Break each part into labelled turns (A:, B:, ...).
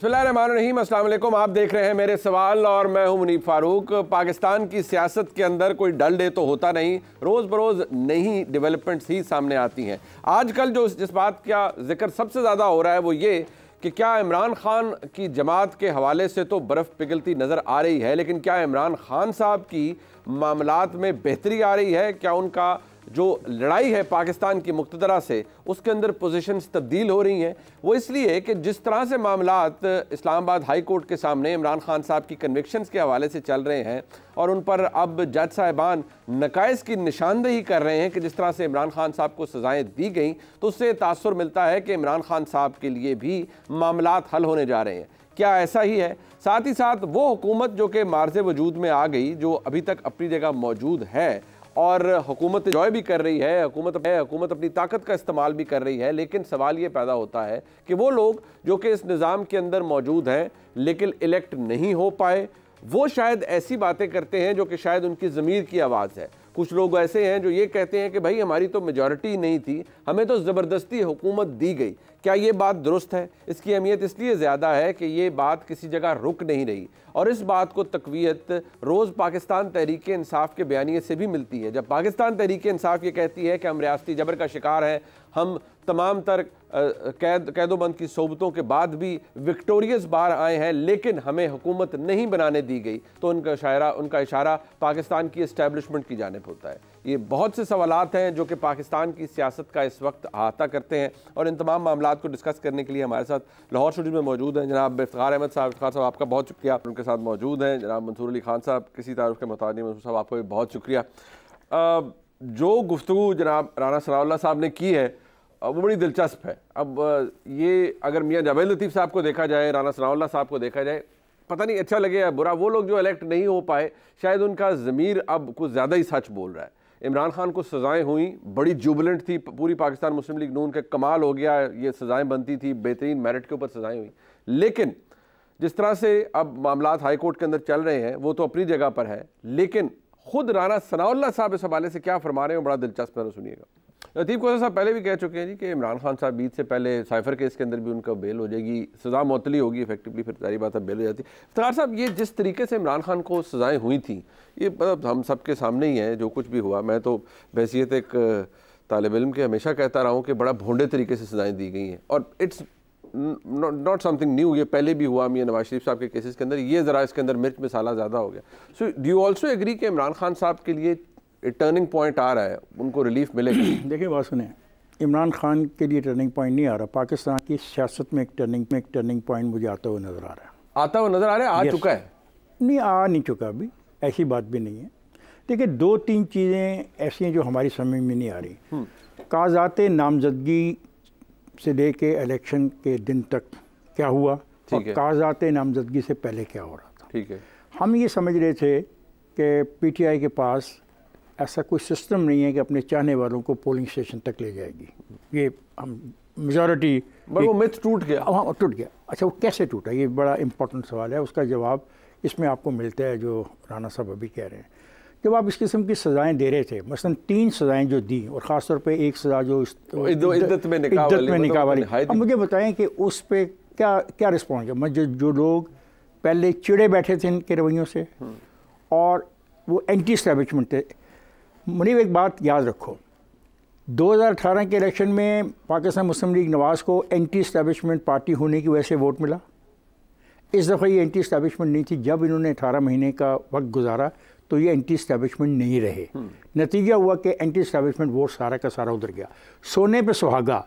A: बिस्मिल्लाहिर्रहमानिर्रहीम, अस्सलाम वालेकुम। आप देख रहे हैं मेरे सवाल और मैं हूं मुनीब फारूक। पाकिस्तान की सियासत के अंदर कोई डल डे तो होता नहीं, रोज़ बरोज़ नई डेवलपमेंट्स ही सामने आती हैं। आजकल जो जिस बात का जिक्र सबसे ज़्यादा हो रहा है वो ये कि क्या इमरान खान की जमात के हवाले से तो बर्फ़ पिघलती नज़र आ रही है, लेकिन क्या इमरान खान साहब की मामलात में बेहतरी आ रही है? क्या उनका जो लड़ाई है पाकिस्तान की मुक़तदरा से उसके अंदर पोजीशंस तब्दील हो रही हैं? वो इसलिए कि जिस तरह से मामलात इस्लामाबाद हाई कोर्ट के सामने इमरान खान साहब की कन्विक्शंस के हवाले से चल रहे हैं और उन पर अब जज साहिबान नकाइस की निशानदेही कर रहे हैं कि जिस तरह से इमरान खान साहब को सज़ाएँ दी गई, तो उससे तासुर मिलता है कि इमरान खान साहब के लिए भी मामलात हल होने जा रहे हैं। क्या ऐसा ही है? साथ ही साथ वो हुकूमत जो कि मार्ज़ वजूद में आ गई, जो अभी तक अपनी जगह मौजूद है और हुकूमत एंजॉय भी कर रही है, हुकूमत अपनी ताकत का इस्तेमाल भी कर रही है, लेकिन सवाल ये पैदा होता है कि वो लोग जो कि इस निज़ाम के अंदर मौजूद हैं लेकिन इलेक्ट नहीं हो पाए, वो शायद ऐसी बातें करते हैं जो कि शायद उनकी ज़मीर की आवाज़ है। कुछ लोग ऐसे हैं जो ये कहते हैं कि भाई हमारी तो मेजॉरिटी नहीं थी, हमें तो ज़बरदस्ती हुकूमत दी गई। क्या ये बात दुरुस्त है? इसकी अहमियत इसलिए ज़्यादा है कि ये बात किसी जगह रुक नहीं रही और इस बात को तक़वियत रोज़ पाकिस्तान तहरीक इंसाफ के बयानिए से भी मिलती है। जब पाकिस्तान तहरीक इंसाफ ये कहती है कि हम रियासती जबर का शिकार हैं, हम तमाम तर कैदोबंद की सोबतों के बाद भी विक्टोरियस बाहर आए हैं, लेकिन हमें हुकूमत नहीं बनाने दी गई, तो उनका इशारा पाकिस्तान की इस्टेब्लिशमेंट की जानिब होता है। ये बहुत से सवालात हैं जो कि पाकिस्तान की सियासत का इस वक्त अहाता करते हैं और इन तमाम मामलात को डिस्कस करने के लिए हमारे साथ लाहौर स्टूडियो में मौजूद हैं जनाब इफ्तिखार अहमद साहब। इफ्तिखार साहब आपका बहुत शुक्रिया। उनके साथ मौजूद हैं जनाब मंसूर अली खान साहब। किसी तारुफ के मुताबिक मंसूर साहब आपको भी बहुत शुक्रिया। जो गुफ्तगू जनाब राना सनाउल्लाह साहब ने की है वो बड़ी दिलचस्प है। अब ये अगर मियाँ जावेद लतीफ़ साहब को देखा जाए, राना सनाउल्लाह साहब को देखा जाए, पता नहीं अच्छा लगे या बुरा, वो लोग जो इलेक्ट नहीं हो पाए, शायद उनका ज़मीर अब कुछ ज़्यादा ही सच बोल रहा है। इमरान खान को सज़ाएँ हुई, बड़ी जुबलेंट थी पूरी पाकिस्तान मुस्लिम लीग नून के, कमाल हो गया, ये सज़ाएँ बनती थी, बेहतरीन मेरिट के ऊपर सज़ाएँ हुई। लेकिन जिस तरह से अब मामलात हाई कोर्ट के अंदर चल रहे हैं वो तो अपनी जगह पर है, लेकिन खुद राना सनाउल्लाह साहब इस हवाले से क्या फरमा रहे हैं बड़ा दिलचस्प है, सुनिएगा। लतीफ़ कोसा साहब पहले भी कह चुके हैं जी कि इमरान खान साहब ईद से पहले साइफर केस के अंदर भी उनका बेल हो जाएगी, सज़ा मुअत्तली होगी इफेक्टिवली, फिर सारी बात बेल हो जाती है। इफ्तिखार साहब, ये जिस तरीके से इमरान खान को सज़ाएँ हुई थी, ये हम सब के सामने ही है जो कुछ भी हुआ। मैं तो बहैसियत एक तालिब इल्म के हमेशा कहता रहा हूँ कि बड़ा भोंडे तरीके से सज़ाएँ दी गई हैं और इट्स नॉट समथिंग न्यू। ये पहले भी हुआ मियां नवाज शरीफ साहब के केसेस के अंदर, ये ज़रा इसके अंदर मिर्च मसाला ज़्यादा हो गया। So do you also agree कि इमरान खान साहब के लिए टर्निंग पॉइंट आ रहा है, उनको रिलीफ मिलेगा?
B: देखिए बात सुने, इमरान खान के लिए टर्निंग पॉइंट नहीं आ रहा, पाकिस्तान की सियासत में एक टर्निंग पॉइंट मुझे आता हुआ नज़र आ रहा है। आता हुआ नज़र आ रहा है? आ चुका है? नहीं, आ नहीं चुका अभी, ऐसी बात भी नहीं है। देखिए, दो तीन चीज़ें ऐसी हैं जो हमारी समझ में नहीं आ रही। कागज़ात नामजदगी से लेके इलेक्शन के दिन तक क्या हुआ और कागज़ात नामजदगी से पहले क्या हो रहा था। ठीक है, हम ये समझ रहे थे कि पीटीआई के पास ऐसा कोई सिस्टम नहीं है कि अपने चाहने वालों को पोलिंग स्टेशन तक ले जाएगी। ये हम मेजॉरिटी,
A: वो मिथ टूट गया।
B: हाँ, टूट गया। अच्छा, वो कैसे टूटा, ये बड़ा इंपॉर्टेंट सवाल है। उसका जवाब इसमें आपको मिलता है जो राना साहब अभी कह रहे हैं। जब आप इस किस्म की सज़ाएँ दे रहे थे, मसलन 3 सज़ाएँ जो दी और ख़ास तौर पे एक सज़ा जो इद्दत में निकाह वाली, अब मुझे बताएं कि उस पर क्या रिस्पॉन्स है। जो लोग पहले चिड़े बैठे थे इनके रवैयों से और वो एंटी एस्टैब्लिशमेंट थे। मुनीब, एक बात याद रखो, 2018 के इलेक्शन में पाकिस्तान मुस्लिम लीग नवाज़ को एंटी एस्टैब्लिशमेंट पार्टी होने की वजह से वोट मिला। इस दफ़ा ये एंटी एस्टैब्लिशमेंट नहीं थी। जब इन्होंने 18 महीने का वक्त गुजारा तो ये एंटी एस्टैब्लिशमेंट नहीं रहे। नतीजा हुआ कि एंटी एस्टैब्लिशमेंट वोट सारा का सारा उधर गया। सोने पे सुहागा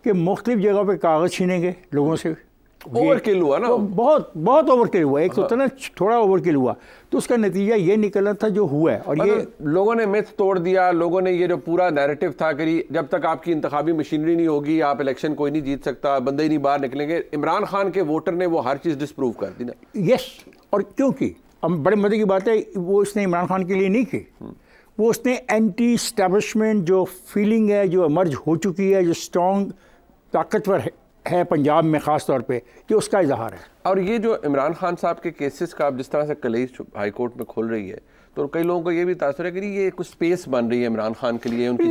B: कि मुख्तलिफ जगहों पे कागज़ छीने गए लोगों से।
A: ओवरकिल हुआ ना,
B: बहुत ओवरकिल हुआ। एक तो ना थोड़ा ओवरकिल हुआ, तो उसका नतीजा ये निकलना था जो हुआ है। और ये
A: लोगों ने मिथ तोड़ दिया। लोगों ने ये जो पूरा नैरेटिव था कि जब तक आपकी इंतखाबी मशीनरी नहीं होगी आप इलेक्शन कोई नहीं जीत सकता, बंदे ही नहीं बाहर निकलेंगे। इमरान खान के वोटर ने वो हर चीज़ डिस्प्रूव कर दी ना।
B: यस, और क्योंकि अब बड़े मजे की बात है, वो इसने इमरान खान के लिए नहीं की, वो उसने एंटी एस्टैब्लिशमेंट जो फीलिंग है जो इमर्ज हो चुकी है, जो स्ट्रॉन्ग ताकतवर है पंजाब में ख़ास तौर पे, कि उसका इजहार है।
A: और ये जो इमरान खान साहब के केसेस का अब जिस तरह से कलेज हाई कोर्ट में खुल रही है, तो कई लोगों को ये भी तासुर है कि ये कुछ स्पेस बन रही है इमरान खान के लिए उनकी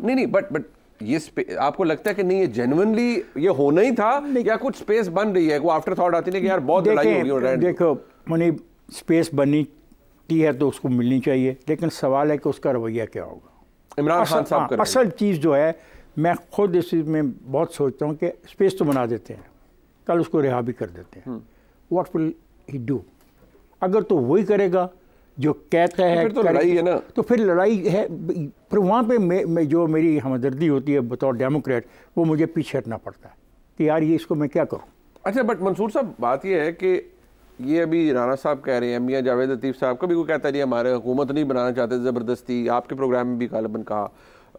A: नहीं, बट ये आपको लगता है कि नहीं ये जेन्युइनली ये होना ही था या कुछ स्पेस बन रही है, वो आफ्टर थॉट आती है कि यार बहुत लड़ाई होगी?
B: देखो मनी स्पेस बननी है तो उसको मिलनी चाहिए, लेकिन सवाल है कि उसका रवैया क्या होगा।
A: इमरान खान साहब का
B: असल चीज़ जो है, मैं खुद इस चीज़ में बहुत सोचता हूँ कि स्पेस तो बना देते हैं, कल उसको रिहा भी कर देते हैं। What will he do? अगर तो वही करेगा जो कहता है,
A: फिर तो लड़ाई है ना।
B: तो फिर लड़ाई है। फिर वहाँ पे जो मेरी हमदर्दी होती है बतौर डेमोक्रेट, वो मुझे पीछे हटना पड़ता है कि यार ये इसको मैं क्या करूँ।
A: अच्छा, बट मंसूर साहब बात ये है कि ये अभी राना साहब कह रहे हैं, मियां जावेद लतीफ़ साहब का भी कोई कहता है जी हमारे हुकूमत नहीं बनाना चाहते ज़बरदस्ती, आपके प्रोग्राम में भी गालिबन कहा,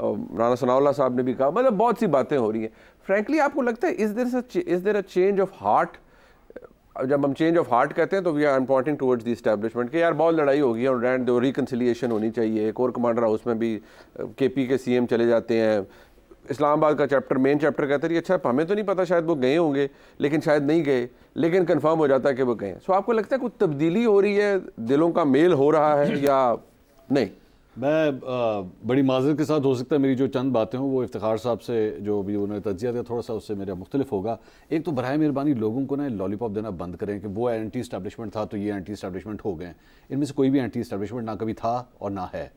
A: राना सनाउल्लाह साहब ने भी कहा, मतलब बहुत सी बातें हो रही हैं। फ्रैंकली आपको लगता है is there a change of heart? जब हम चेंज ऑफ हार्ट कहते हैं तो we are pointing towards the establishment कि यार बहुत लड़ाई होगी और रैंड दो, रिकन्सिलिएशन होनी चाहिए। कोर कमांडर हाउस में भी केपी के सीएम चले जाते हैं, इस्लामाबाद का चैप्टर, मेन चैप्टर कहते हैं अच्छा हमें तो नहीं पता, शायद वो गए होंगे लेकिन शायद नहीं गए, लेकिन कंफर्म हो जाता है कि वो गए। सो आपको लगता है कुछ तब्दीली हो रही है, दिलों का मेल हो रहा है या नहीं?
C: मैं बड़ी माजरत के साथ हो सकता है मेरी जो चंद बातें हों वो इफ्तिखार साहब से जो भी उन्होंने तज्जिया दिया थोड़ा सा उससे मेरा मुख्तलिफ होगा। एक तो बराए मेहरबानी लोगों को ना लॉलीपॉप देना बंद करें कि वो एंटी इस्टेब्लिशमेंट था तो ये एंटी इस्टेब्लिशमेंट हो गए। इनमें से कोई भी एंटी इस्टेब्लिशमेंट ना कभी था और ना है,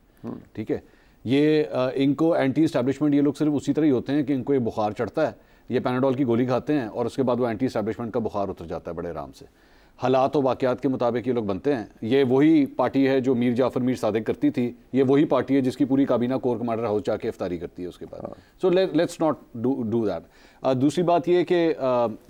C: ठीक है। ये इनको एंटी इस्टेब्लिशमेंट ये लोग सिर्फ उसी तरह ही होते हैं कि इनको ये बुखार चढ़ता है, ये पैनाडोल की गोली खाते हैं और उसके बाद वो एंटी इस्टेब्लिशमेंट का बुखार उतर जाता है बड़े आराम से। हालात और वाक़यात के मुताबिक ये लोग बनते हैं। ये वही पार्टी है जो मीर जाफ़र मीर सादिक करती थी, ये वही पार्टी है जिसकी पूरी काबीना कोर कमांडर हाउस जाके इफ्तारी करती है उसके बाद। So let's not do that. दूसरी बात ये कि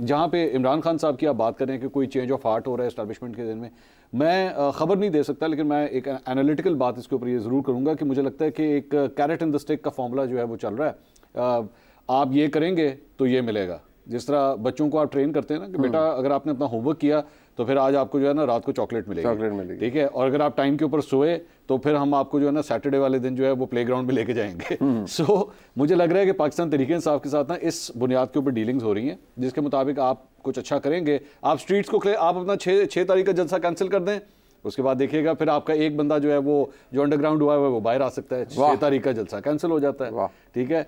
C: जहाँ पे इमरान खान साहब की आप बात करें कि कोई चेंज ऑफ हार्ट हो रहा है इस्टेब्लिशमेंट के दिन में, मैं ख़बर नहीं दे सकता, लेकिन मैं एक एनालिटिकल बात इसके ऊपर ये ज़रूर करूँगा कि मुझे लगता है कि एक कैरेट एंड द स्टिक का फॉर्मूला जो है वो चल रहा है। आप ये करेंगे तो ये मिलेगा। जिस तरह बच्चों को आप ट्रेन करते हैं ना कि बेटा अगर आपने अपना होमवर्क किया तो फिर आज आपको जो है ना रात को चॉकलेट मिलेगी, ठीक है, और अगर आप टाइम के ऊपर सोए तो फिर हम आपको जो है ना सैटरडे वाले दिन जो है वो प्लेग्राउंड में लेके जाएंगे। सो मुझे लग रहा है कि पाकिस्तान तहरीक-ए-इंसाफ के साथ ना इस बुनियाद के ऊपर डीलिंग्स हो रही हैं जिसके मुताबिक आप कुछ अच्छा करेंगे, आप स्ट्रीट्स को आप अपना 6 तारीख का जलसा कैंसिल कर दें, उसके बाद देखिएगा फिर आपका एक बंदा जो है वो जो अंडरग्राउंड हुआ है वो बाहर आ सकता है, 6 तारीख का जलसा कैंसिल हो जाता है, ठीक है।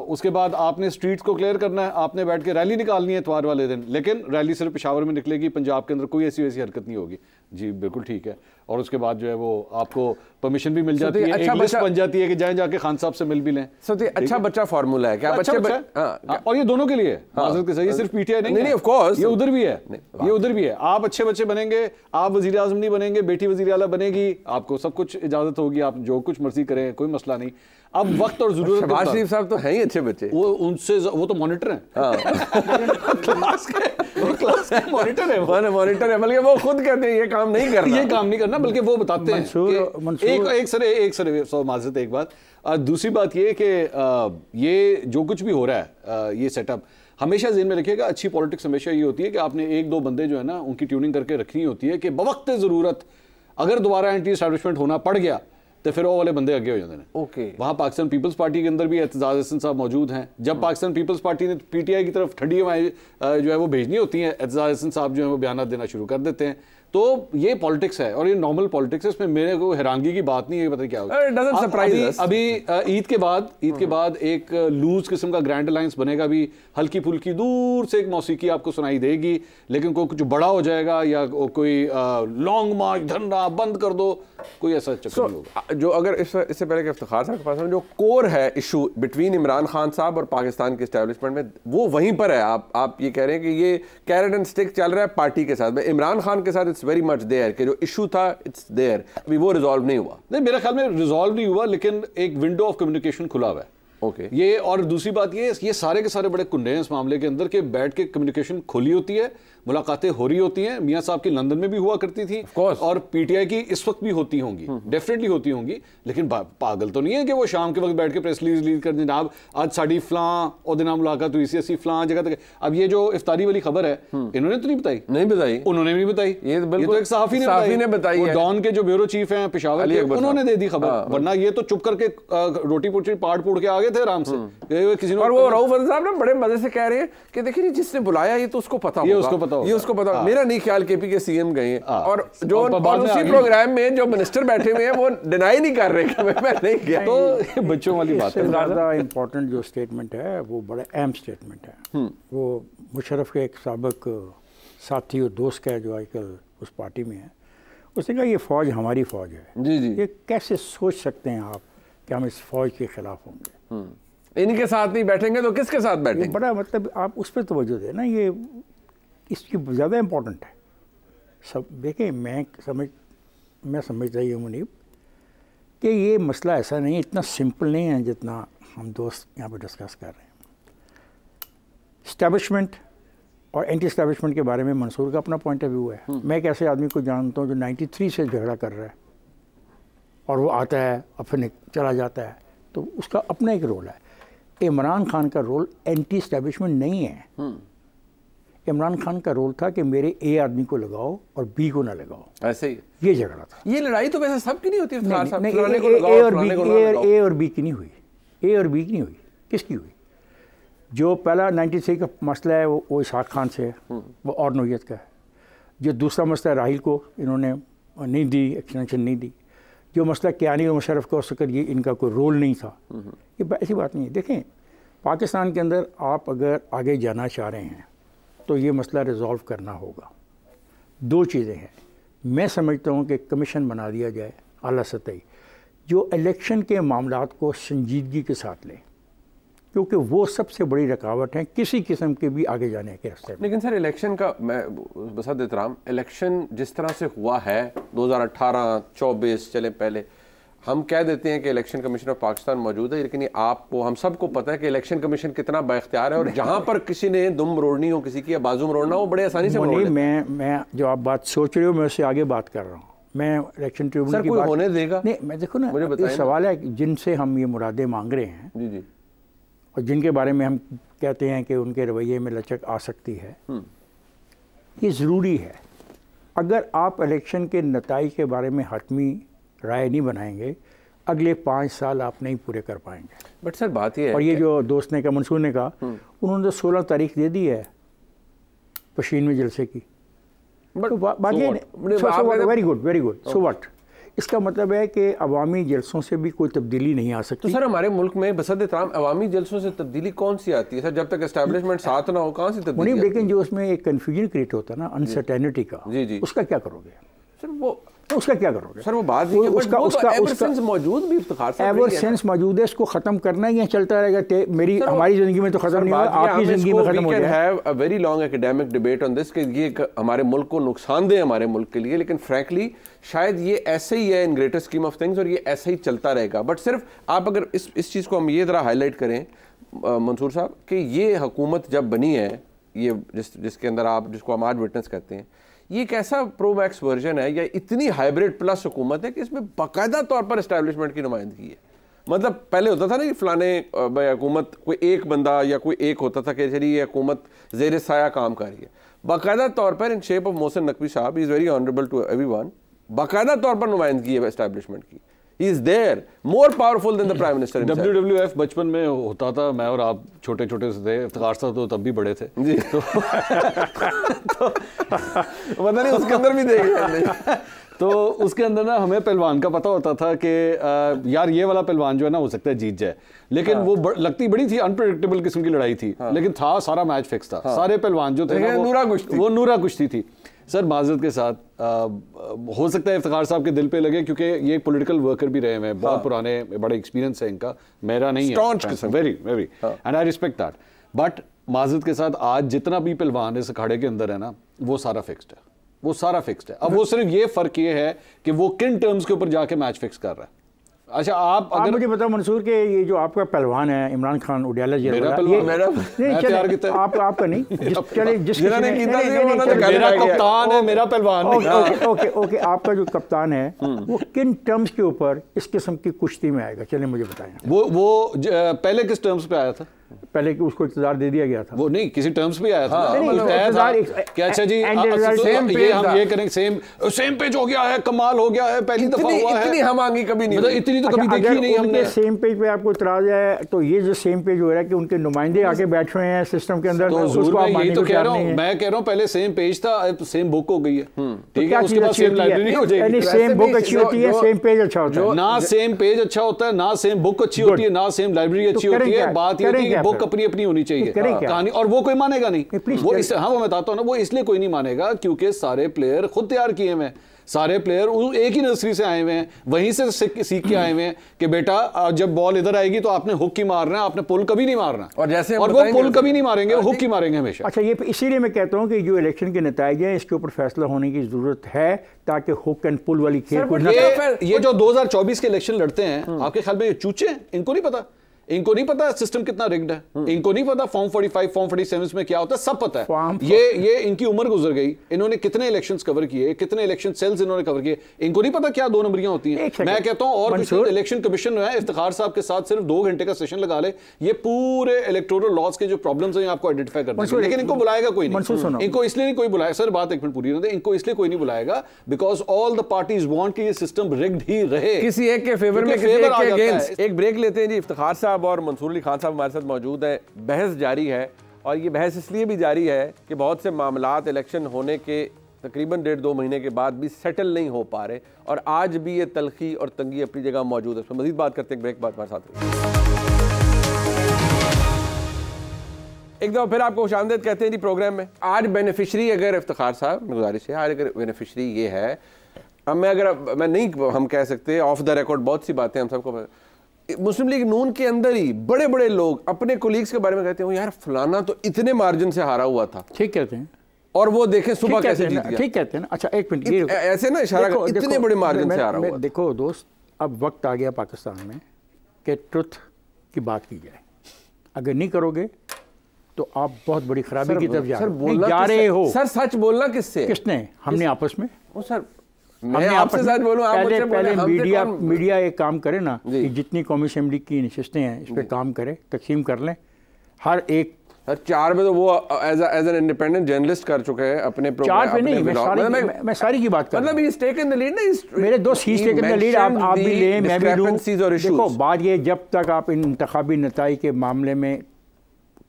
C: उसके बाद आपने स्ट्रीट्स को क्लियर करना है, आपने बैठ के रैली निकालनी है इतवार वाले दिन, लेकिन रैली सिर्फ पेशावर में निकलेगी, पंजाब के अंदर कोई ऐसी वैसी हरकत नहीं होगी। जी बिल्कुल ठीक है। और उसके बाद जो है वो आपको परमिशन भी मिल जाती है, अच्छा एक लिस्ट बन जाती है कि जाके खान साहब से मिल भी लें।
A: अच्छा बच्चा फार्मूला है क्या?
C: अच्छा, और ये दोनों के लिए माजरत के साथ, ये सिर्फ पीटीआई नहीं,
A: ऑफ कोर्स
C: ये उधर भी है, ये उधर भी है। आप अच्छे बच्चे बनेंगे, आप वजीर आजम नहीं बनेंगे, बेटी वजीर आला बनेगी, आपको सब कुछ इजाजत होगी, आप जो कुछ मर्जी करें, कोई मसला नहीं। अब वक्त और जरूरत,
A: शहबाज शरीफ साहब तो हैं ही अच्छे बच्चे,
C: वो उनसे वो तो मॉनिटर हैं, क्लास के मॉनिटर है,
A: मॉनिटर है, बल्कि वो खुद कहते हैं ये काम नहीं करना,
C: ये काम नहीं करना, बल्कि वो बताते हैं। एक सर सौ माजरत एक बात। दूसरी बात ये कि ये जो कुछ भी हो रहा है ये सेटअप हमेशा ज़हन में रखिएगा, अच्छी पॉलिटिक्स हमेशा ये होती है कि आपने 1-2 बंदे जो है ना उनकी ट्यूनिंग करके रखनी होती है कि बवक्त ज़रूरत अगर दोबारा एंटी एस्टैब्लिशमेंट होना पड़ गया तो फिर वो वाले बंदे आगे हो जाते हैं।
A: ओके,
C: वहाँ पाकिस्तान पीपल्स पार्टी के अंदर भी एतजाज़ हसन साहब मौजूद हैं। जब पाकिस्तान पीपल्स पार्टी ने पीटीआई की तरफ ठंडी हवाएं जो है वो भेजनी होती हैं, एतजाज़ हसन साहब जो है वो बयान देना शुरू कर देते हैं। तो ये पॉलिटिक्स है और ये नॉर्मल पॉलिटिक्स है, इसमें मेरे को हैरानगी की बात नहीं है। पता क्या होगा अभी ईद के बाद एक लूज किस्म का ग्रैंड अलायंस बनेगा, भी हल्की फुल्की दूर से एक मौसीकी आपको सुनाई देगी, लेकिन कोई कुछ बड़ा हो जाएगा या कोई लॉन्ग मार्च धरना बंद कर दो, कोई ऐसा चक्कर नहीं होगा।
A: जो अगर इससे पहले कि इफ्तिखार साहब के पास जो कोर है इशू बिटवीन इमरान खान साहब और पाकिस्तान के एस्टैब्लिशमेंट में, वो वहीं पर है। आप ये कह रहे हैं कि ये कैरेट एंड स्टिक चल रहा है पार्टी के साथ, इमरान खान के साथ इट्स वेरी मच देयर कि जो इशू था इट्स देयर, अभी वो रिजॉल्व नहीं हुआ।
C: नहीं, मेरे ख्याल में रिजॉल्व नहीं हुआ, लेकिन एक विंडो ऑफ कम्युनिकेशन खुला हुआ है।
A: ओके,
C: ये और दूसरी बात ये सारे के सारे बड़े कुंडे हैं इस मामले के अंदर के बैठ के कम्युनिकेशन खुली होती है, मुलाकातें हो रही होती हैं। मियां साहब की लंदन में भी हुआ करती थी और पीटीआई की इस वक्त भी होती होंगी, डेफिनेटली होती होंगी, लेकिन पागल तो नहीं है कि वो शाम के वक्त बैठ के प्रेस रिलीज कर जनाब आज साड़ी फलां और दिन मुलाकात हुई सी, ऐसी फलां जगह तक। अब ये जो इफ्तारी वाली खबर है इन्होंने तो नहीं बताई, उन्होंने भी बताई, ये तो एक सहाफी ने बताई। डॉन के जो ब्यूरो चीफ हैं पेशावर के, उन्होंने दे दी खबर, वरना ये तो चुप करके रोटी पोटी पाड़ पोड़ के आ गए थे आराम से।
A: किसी और वो रऊफ साहब ना बड़े मजे से कह रहे हैं कि देखिए जिसने बुलाया ये तो उसको पता
C: होगा।
A: ये उसको पता होगा। मेरा नहीं ख्याल केपी के सीएम गए हैं और जो
C: और बाद में
A: उसी प्रोग्राम में जो मिनिस्टर बैठे हुए हैं वो डिनाई नहीं कर रहे कि मैं नहीं गया।
C: तो बच्चों वाली बात है।
B: ज़्यादा इम्पोर्टेंट जो स्टेटमेंट है वो बड़ा अहम स्टेटमेंट है। वो मुशर्रफ के एक साबिक साथी और दोस्त का है जो आजकल उस पार्टी में है। उसने कहा ये फ़ौज हमारी फ़ौज है।
A: जी जी।
B: ये कैसे सोच सकते हैं आप कि हम इस फ़ौज के ख़िलाफ़ होंगे?
A: इनके साथ नहीं बैठेंगे तो किसके साथ बैठेंगे?
B: बड़ा मतलब आप उस पर तवज्जो दें ना, ये इसकी ज़्यादा इम्पोर्टेंट है। सब देखें, मैं समझता ही हूँ मुनीब कि ये मसला ऐसा नहीं, इतना सिंपल नहीं है जितना हम दोस्त यहाँ पर डिस्कस कर रहे हैं। इस्टेब्लिशमेंट और एंटी इस्टेब्लिशमेंट के बारे में मंसूर का अपना पॉइंट ऑफ व्यू है। मैं एक ऐसे आदमी को जानता हूँ जो 93 से झगड़ा कर रहा है और वो आता है और फिर चला जाता है, तो उसका अपना एक रोल है। इमरान खान का रोल एंटी इस्टेब्लिशमेंट नहीं है। इमरान खान का रोल था कि मेरे ए आदमी को लगाओ और बी को ना लगाओ,
A: ऐसे ही
B: ये झगड़ा था।
A: ये लड़ाई तो वैसे सबकी नहीं होती।
B: ए और बी की नहीं हुई, ए और बी की नहीं हुई, किसकी हुई? जो पहला 93 का मसला है वो इसाक खान से है, वो और नौयत का है। जो दूसरा मसला राहिल को इन्होंने नहीं दी, एक्सटेंशन नहीं दी। जो मसला कियानी और मुशर्रफ का, उसका ये इनका कोई रोल नहीं था। ये ऐसी बात नहीं है। देखें, पाकिस्तान के अंदर आप अगर आगे जाना चाह रहे हैं तो ये मसला रिजॉल्व करना होगा। दो चीज़ें हैं। मैं समझता हूँ कि कमीशन बना दिया जाए आला सतही, जो इलेक्शन के मामलात को संजीदगी के साथ लें, क्योंकि वो सबसे बड़ी रुकावट है किसी किस्म के भी आगे जाने के रास्ते में।
A: लेकिन सर इलेक्शन का, मैं बसद एहतराम, इलेक्शन जिस तरह से हुआ है 2018, 24 चले पहले, हम कह देते हैं कि इलेक्शन कमीशन ऑफ पाकिस्तान मौजूद है, लेकिन ये आपको हम सबको पता है कि इलेक्शन कमीशन कितना बाइख्तियार है और जहां पर किसी ने दुम मरोड़नी हो किसी की या बाजू मरोड़ना, वो बड़े आसानी से मरोड़ लेते हैं।
B: मैं जो आप बात सोच रहे हो मैं उससे आगे बात कर रहा हूँ। मैं इलेक्शन ट्रिब्यूनल की बात
A: होने देगा
B: नहीं, मैं देखो ना, ये सवाल है जिनसे हम ये मुरादें मांग रहे हैं
A: जी जी,
B: और जिनके बारे में हम कहते हैं कि उनके रवैये में लचक आ सकती है, ये ज़रूरी है। अगर आप इलेक्शन के नताइज के बारे में हतमी राय नहीं बनाएंगे, अगले 5 साल आप नहीं पूरे कर पाएंगे।
A: बट सर बात ये है,
B: और ये जो दोस्त ने कहा, मंसूर ने कहा, उन्होंने तो 16 तारीख दे दी है पशीन में जलसे की।
A: But
B: very good, so what? इसका मतलब है कि अवामी जलसों से भी कोई तब्दीली नहीं आ सकती।
A: तो सर हमारे मुल्क में बसद एहतराम अवामी जलसों से तब्दीली कौन सी आती है सर? जब तक एस्टैब्लिशमेंट साथ ना हो कहाँ से तब्दीली?
B: नहीं, लेकिन जो उसमें एक कन्फ्यूजन क्रिएट होता है ना, अनसर्टेनिटी का,
A: जी,
B: उसका क्या करोगे
A: सर? वो
B: तो उसका क्या करोगे
A: सर? वो बात नहीं है, उसका मौजूद भी इफ्तिखार से
B: एवर सेंस मौजूद है, इसको खत्म करना ही चलता रहेगा। हमारी जिंदगी में तो खत्म नहीं होगा, आपकी जिंदगी में खत्म हो जाएगा।
A: Have a very long academic debate on this कि ये हमारे मुल्क को नुकसानदेह हमारे मुल्क के लिए, लेकिन फ्रैंकली शायद ये ऐसे ही है in greater scheme of things और ये ऐसे ही चलता रहेगा। बट सिर्फ आप अगर इस चीज़ को हम ये ज़रा हाईलाइट करें मंसूर साहब कि ये हुकूमत जब बनी है, ये जिसके अंदर आप जिसको हम आज विटनेस करते हैं, ये एक ऐसा प्रो मैक्स वर्जन है या इतनी हाइब्रिड प्लस हुकूमत है कि इसमें बाकायदा तौर पर एस्टैब्लिशमेंट की नुमाइंदगी है। मतलब पहले होता था ना कि फलाने हुकूमत कोई एक बंदा या कोई एक होता था कि चलिए ये हुकूमत ज़ेर साया काम कर रही है। बाकायदा तौर पर in shape of Mohsin Naqvi साहब is very honourable to everyone, बाकायदा तौर पर नुमाइंदगी है एस्टैब्लिशमेंट की। He is there, more powerful than the Prime Minister himself.
C: WWF बचपन में होता था, मैं और आप छोटे छोटे से थे, इफ्तिखार साहब तो तब भी बड़े थे
A: जी। तो पता नहीं उसके अंदर भी देखे
C: तो उसके अंदर ना हमें पहलवान का पता होता था कि यार ये वाला पहलवान जो है ना हो सकता है जीत जाए, लेकिन वो लगती बड़ी थी, अनप्रेडिक्टेबल किस्म की लड़ाई थी, लेकिन था सारा मैच फिक्स था। सारे पहलवान जो थे वो नूरा कुश्ती थी। सर माजरत के साथ हो सकता है इफ्तिखार साहब के दिल पे लगे क्योंकि ये पॉलिटिकल वर्कर भी रहे हैं, बहुत पुराने, बड़े एक्सपीरियंस है इनका, मेरा नहीं है, very very, and I respect that. But माजरत के साथ आज जितना भी पहलवान इस अखाड़े के अंदर है ना, वो सारा फिक्स्ड है, वो सारा फिक्स्ड है। अब वो सिर्फ ये फर्क ये है कि वो किन टर्म्स के ऊपर जाके मैच फिक्स कर रहा है। अच्छा आप अगर
B: मुझे बताओ मंसूर के ये जो आपका पहलवान है इमरान खान उडियाला जी,
C: मेरा
B: आपका नहीं,
C: मेरा कप्तान है, मेरा पहलवान।
B: ओके, आपका जो कप्तान है वो किन टर्म्स के ऊपर इस किस्म की कुश्ती में आएगा? चलिए मुझे बताएं।
C: वो पहले किस टर्म्स पे आया था?
B: पहले कि उसको इख्तियार दे दिया गया था।
C: वो नहीं किसी टर्म्स पे आया था
A: हाँ,
C: ना,
A: मतलब
C: तय था
B: इख्तियार
C: कि अच्छा जी
A: same
C: ये
A: page
C: हम
A: था।
C: ये करेंगे, सेम पेज हो गया है, कमाल हो गया है, पहली दफा हुआ है।
A: इतनी हमांगी कभी नहीं
C: मतलब
A: हुई।
C: इतनी तो कभी
B: अच्छा,
C: देखी
B: अगर
C: नहीं हमने।
B: उनके सेम पेज पे आपको इतराज है तो ये जो सेम पेज हो रहा है कि उनके नुमाइंदे आके बैठ रहे हैं सिस्टम के अंदर,
C: तो
B: उसको
C: हुजूर
B: आप
C: मैं यही
B: मानने
C: तो
B: को
C: कह
B: तैयार
C: रहा
B: नहीं
C: हूँ,
B: है।
C: मैं कह रहा हूँ पहले सेम पेज था, अब सेम बुक हो गई है, ठीक
B: क्या
C: है, उसके
B: चीज़
C: बाद
B: अच्छी
C: सेम
B: होती है?
C: लाइब्रेरी हो जाएगी।
B: यानी
A: वैसे
B: सेम
A: भी
B: बुक अच्छी होती है,
A: जो-
B: सेम पेज अच्छा होता है।
C: ना सेम पेज अच्छा होता है, ना सेम बुक अच्छी होती है, ना सेम लाइब्रेरी अच्छी
B: करें
C: होती है।
B: क्या?
C: बात ये
B: करें
C: होती है
B: क्या
C: कि बुक
B: फिर?
C: अपनी अपनी होनी चाहिए
B: करें क्या?
C: कहानी, और वो कोई मानेगा नहीं।
B: please
C: वो
B: करें।
C: इस हाँ वो मैं बताता हूँ ना, वो इसलिए कोई नहीं मानेगा क्योंकि सारे प्लेयर खुद तैयार किए हुए हैं, सारे प्लेयर एक ही नर्सरी से आए हुए हैं, वहीं से सीख के आए हुए हैं कि बेटा जब बॉल इधर आएगी तो आपने हुक ही मारना है, आपने पुल कभी नहीं मारना।
A: और जैसे हम
C: और वो
A: बताएंगे-
C: पुल कभी नहीं मारेंगे, वो हुक ही मारेंगे हमेशा।
B: अच्छा, ये इसीलिए मैं कहता हूँ कि जो इलेक्शन के नतीजे हैं इसके ऊपर फैसला होने की जरूरत है ताकि हुक एंड पुल वाली खेल को
C: ये जो 2024 के इलेक्शन लड़ते हैं, आपके ख्याल में ये चूचे हैं? इनको नहीं पता, इनको नहीं पता सिस्टम कितना रिग्ड है, इनको नहीं पता फॉर्म 45 फॉर्म 47 में क्या होता है, सब पता है। ये इनकी उम्र गुजर गई, इन्होंने कितने इलेक्शंस कवर किए, कितने इलेक्शन सेल्स इन्होंने कवर किए, इनको नहीं पता क्या 2 नंबरियां होती हैं। मैं कहता हूं और कुछ इलेक्शन कमीशन जो है इफ्तिखार साहब के साथ सिर्फ 2 घंटे का सेशन लगा ले, ये पूरे इलेक्टोरल लॉज के जो प्रॉब्लम्स हैं आपको आइडेंटिफाई कर देंगे। लेकिन इनको बुलाएगा कोई नहीं, इनको इसलिए नहीं कोई बुलाएगा। सर बात एक मिनट पूरी होने, इनको इसलिए कोई नहीं बुलाएगा because all the parties want कि ये सिस्टम रिग्ड ही रहे,
A: किसी एक के फेवर में, किसी एक के अगेंस्ट। एक ब्रेक लेते हैं जी। इफ्तिखार साहब और मंसूर अली खान साहब हमारे साथ मौजूद है। बहस जारी है और ये बहस इसलिए भी जारी है कि बहुत से मामलात इलेक्शन होने के तकरीबन 1.5-2 महीने के बाद भी सेटल नहीं हो पा रहे और आज भी ये तलखी और तंगी अपनी जगह मौजूद है। इस पर मजीद बात करते हैं, ब्रेक बाद हमारे साथ रहिए। एक दफ़ा फिर आपको खुशामदीद कहते हैं जी प्रोग्राम में। आज बेनिफिशरी अगर इफ्तिखार साहब गुजारिश है, आज अगर बेनिफिशरी ये है, अब मैं नहीं हम कह सकते ऑफ द रिकॉर्ड, बहुत सी बातें हम सबको, मुस्लिम लीग नून के अंदर ही बड़े बड़े लोग अपने कोलीग्स के बारे में कहते हैं यार फलाना तो इतने मार्जिन से हारा हुआ था।
B: ठीक कहते हैं,
A: और वो देखें सुबह कैसे जीत गया।
B: ठीक कहते हैं ना। अच्छा एक मिनट,
A: ऐसे ना इशारा कर, इतने बड़े मार्जिन से हारा हुआ।
B: देखो दोस्त, अब वक्त आ गया पाकिस्तान में कि ट्रुथ की बात की जाए। अगर नहीं करोगे तो आप बहुत बड़ी खराबी की तरफ जा रहे हो।
A: सर सच बोलना किससे?
B: किसने? हमने आपस में।
A: वो सर मैं आपसे सच बोलूं, आप मुझसे
B: पहले
A: बोले,
B: मीडिया एक काम करे ना कि जितनी कौमी असेंबली की नशिस्तें हैं इस पर काम करे, तकसीम कर लें। हर एक
A: 4 में तो वो एज एन इंडिपेंडेंट जर्नलिस्ट कर चुके हैं अपने प्रोग्राम।
B: 4 पे नहीं, मैं सारी की बात कर रहा हूं।
A: मतलब he is taken the lead ना,
B: मेरे दोस्त ही टेकन द लीड, आप भी लें, मैं भी लूं। देखो बात ये, जब तक आप इन इंतखाबी नताइज के मामले में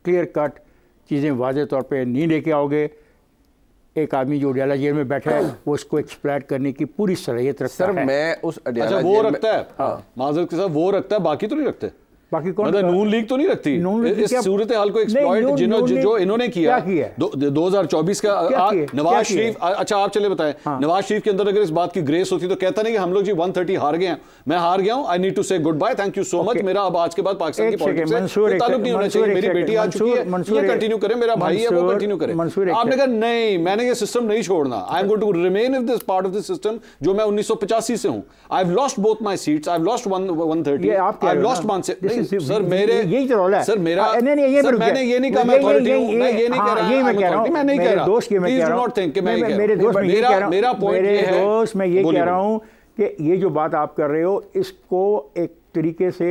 B: क्लियर कट चीज़ें वाज़े तौर पे नहीं लेके आओगे, एक आदमी जो अडियाला जेल में बैठा है वो उसको एक्सप्लॉइट करने की पूरी सलाहियत रखता है।
A: सर मैं उस
C: अच्छा वो रखता है, माजरत के साथ वो रखता है, बाकी तो नहीं रखते।
B: बाकी कौन?
C: मतलब नून लीग तो नहीं रखती इस सूरत हाल को एक्सप्लॉइट जो इन्होंने किया 2024 का। नवाज शरीफ, अच्छा आप चले बताएं, नवाज शरीफ के अंदर अगर इस बात की ग्रेस होती तो कहता नहीं कि हम लोग जी 130 हार गए हैं, मैं हार गया हूं, I need to say goodbye, thank you so much, मेरा अब आज के बाद पाकिस्तान की पॉलिटिक्स से ताल्लुक नहीं होना चाहिए, मेरी बेटी आ चुकी है, ये कंटिन्यू करें, मेरा भाई है वो कंटिन्यू करें। आपने कहा नहीं, मैंने ये सिस्टम नहीं छोड़ना, I am going to remain in this part of this system जो मैं 1985 से हूं। I have lost both my seats, I have lost 130, I have lost 1 से। सर मेरे यही तो है सर, मेरा मैंने ये नहीं कहा मैं अथॉरिटी हूं, मैं ये नहीं कह रहा,
B: ये मैं कह रहा हूं,
C: मैं नहीं कह रहा,
B: दोस्त ये मैं कह रहा हूं, मेरे दोस्त मैं ये कह रहा हूं, मेरा पॉइंट ये है, दोस्त मैं ये कह रहा हूं कि ये जो बात आप कर रहे हो इसको एक तरीके से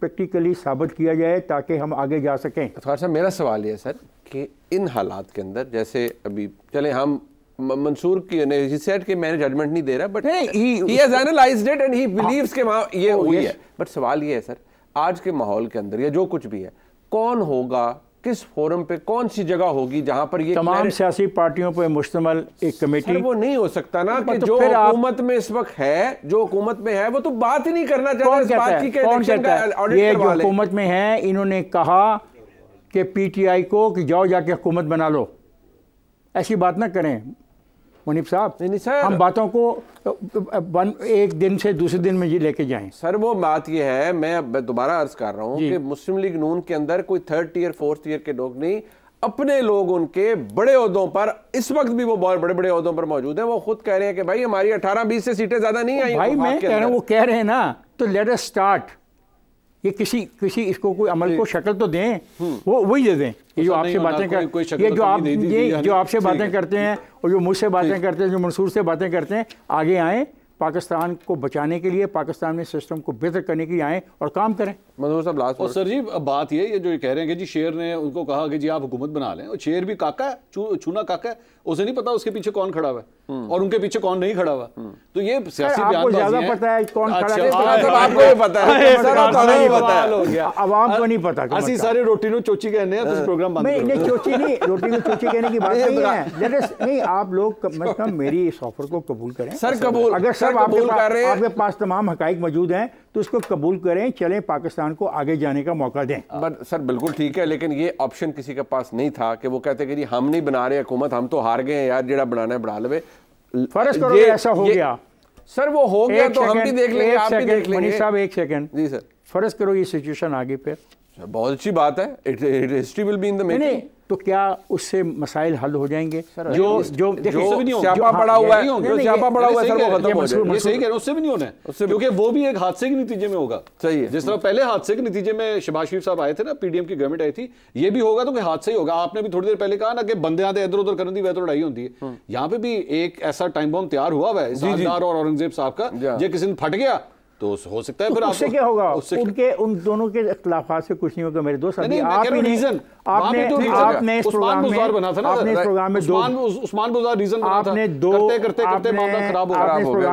B: प्रैक्टिकली साबित किया जाए ताकि हम आगे जा सकें।
A: अतवार साहब मेरा सवाल ये सर कि इन हालात के अंदर जैसे अभी चले हम मंसूर की सेट के मैंने जजमेंट नहीं दे रहा, but he has analysed it and he believes के ये हुई है, बट सवाल ये है सर आज के माहौल के अंदर या जो कुछ भी है, कौन होगा, किस फोरम पे, कौन सी जगह होगी जहां पर ये
B: तमाम सियासी पार्टियों पर मुश्तमल एक कमेटी?
A: वो नहीं हो सकता ना कि जो हुकूमत में इस वक्त है, जो हुकूमत में है वो तो बात ही नहीं करना चाहता इस बात की कि इलेक्शन का ऑडिट
B: ये
A: करवा
B: जो
A: ले।
B: हुकूमत में है इन्होंने कहा कि पीटीआई को कि जाओ जाके हुकूमत बना लो, ऐसी बात ना करें मुनीब साहब।
A: नहीं सर,
B: हम बातों को एक दिन से दूसरे दिन में लेके जाएं।
A: सर वो बात ये है, मैं दोबारा अर्ज कर रहा हूँ कि मुस्लिम लीग नून के अंदर कोई 3rd टियर 4th टियर के लोग नहीं, अपने लोग उनके बड़े ओहदों पर इस वक्त भी वो बहुत बड़े बड़े ओहदों पर मौजूद हैं। वो खुद कह रहे हैं कि भाई हमारी 18-20 से सीटें ज्यादा नहीं आई।
B: भाई मैं कह रहा हूँ, वो कह रहे हैं ना, तो लेट अस स्टार्ट। ये किसी इसको कोई अमल को शक्ल तो दें, वो वही दे दें। ये जो आपसे बातें कर, ये जो आपसे बातें करते हैं और जो मुझसे बातें करते हैं, जो मंसूर से बातें करते हैं, आगे आएँ पाकिस्तान को बचाने के लिए, पाकिस्तान में सिस्टम को बेहतर करने के लिए आएँ और काम करें।
A: मंजूर साहब लास्ट।
C: और सर जी बात ये जो ये कह रहे हैं कि जी शेर ने उनको कहा कि जी आप हुकूमत बना लें, और शेर भी काका है, छूना काका है, उसे नहीं पता उसके पीछे कौन खड़ा हुआ है और उनके पीछे कौन नहीं खड़ा हुआ। तो ये सियासी
B: आपको ज्यादा पता है कौन खड़ा है,
A: आपको ये पता है,
B: आवाम को नहीं पता।
C: असि सारे रोटी नो चोची कहने हैं तो प्रोग्राम बंद
B: नहीं, चोची नहीं, रोटी को चोची कहने की बात नहीं है। नहीं, आप लोग मतलब मेरी इस ऑफर को कबूल करें
A: सर। कबूल
B: अगर सब आपके पास तमाम हकाइक मौजूद हैं तो उसको कबूल करें, चलें, पाकिस्तान को आगे जाने का मौका दें।
A: बट सर बिल्कुल ठीक है, लेकिन ये ऑप्शन किसी के पास नहीं था कि वो कहते कि जी हम नहीं बना रहे हुकूमत, हम तो हार गए हैं यार, जेड़ा बनाना है बढ़ा ले।
B: फर्ज करो ऐसा हो गया
A: सर, वो हो गया तो हम भी देख लेंगे, आप भी देख लेंगे।
B: मनीष साहब एक सेकंड
A: जी सर।
B: फर्ज करो ये सिचुएशन आगे, फिर
A: बहुत अच्छी बात है, history will be in the making.
B: तो क्या उससे मसाइल हल हो जाएंगे?
A: जो स्यापा पड़ा हुआ है, जो स्यापा पड़ा हुआ है सर, वो खत्म हो जाएगा।
C: ये सही कह रहे हैं, उससे भी नहीं होना है, क्योंकि वो भी एक हादसे के नतीजे में होगा।
A: सही है।
C: जिस तरह पहले हादसे के नतीजे में शहबाज शरीफ साहब आए थे ना, पीडीएम की गवर्नमेंट आई थी, ये भी होगा तो कोई हादसा ही होगा। आपने भी थोड़ी देर पहले कहा ना कि बंदे आते इधर उधर करने दी वह तो लड़ाई होती है। यहाँ पे भी एक ऐसा टाइम बॉम्ब तैयार हुआ हुआ है इसाकदार और औरंगजेब साहब का, जो किसी दिन फट गया तो हो सकता है फिर
B: उससे क्या होगा? उन दोनों के इख्तिलाफात से कुछ नहीं होगा मेरे दोस्त। आपने इस प्रोग्राम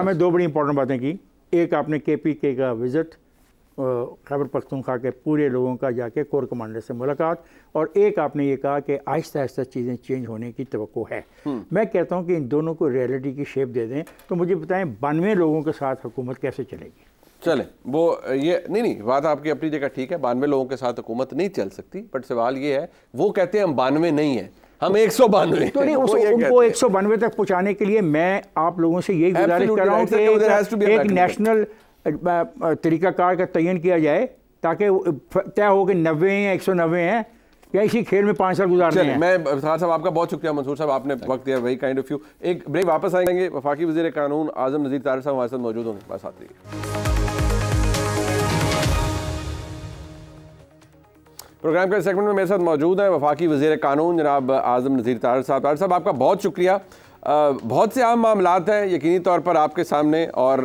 B: में दो बड़ी इंपॉर्टेंट बातें की। एक, आपने KPK का विजिट, खैबर पख्तूनख्वा के पूरे लोगों का जाके कोर कमांडर से मुलाकात, और एक आपने ये कहा कि आहिस्ता आहिस्ता चीज़ें चेंज होने की तवक्को है। मैं कहता हूँ कि इन दोनों को रियलिटी की शेप दे दें। तो मुझे बताएं 92 लोगों के साथ हुकूमत कैसे चलेगी?
A: चले वो ये नहीं, बात आपकी अपनी जगह ठीक है, 92 लोगों के साथ हुकूमत नहीं चल सकती, बट सवाल ये है, वो कहते हैं हम 92 नहीं है, हम 192।
B: तो नहीं, उनको 192 तक पहुँचाने के लिए मैं आप लोगों से यही गुजारिश कर रहा हूँ कि एक नेशनल तरीक़ाकार का तयन किया जाए, ताकि तय हो कि 90 हैं, 190 हैं, या इसी खेल में 5 साल गुजारने हैं।
A: मैं इफ्तिखार साहब आपका बहुत शुक्रिया, मंसूर साहब आपने वक्त दिया, वेरी काइंड ऑफ यू। एक ब्रेक, वापस आएंगे। वफाकी वज़ीर कानून आज़म नज़ीर तारिर साहब हमारे साथ मौजूद होंगे, बस आते रहिए। प्रोग्राम के सेगमेंट में मेरे साथ मौजूद हैं वफाकी वज़ीर कानून जनाब आज़म नज़ीर तारिर साहब। तारिर साहब आपका बहुत शुक्रिया। बहुत से आम मामलात हैं यकीनी तौर पर आपके सामने, और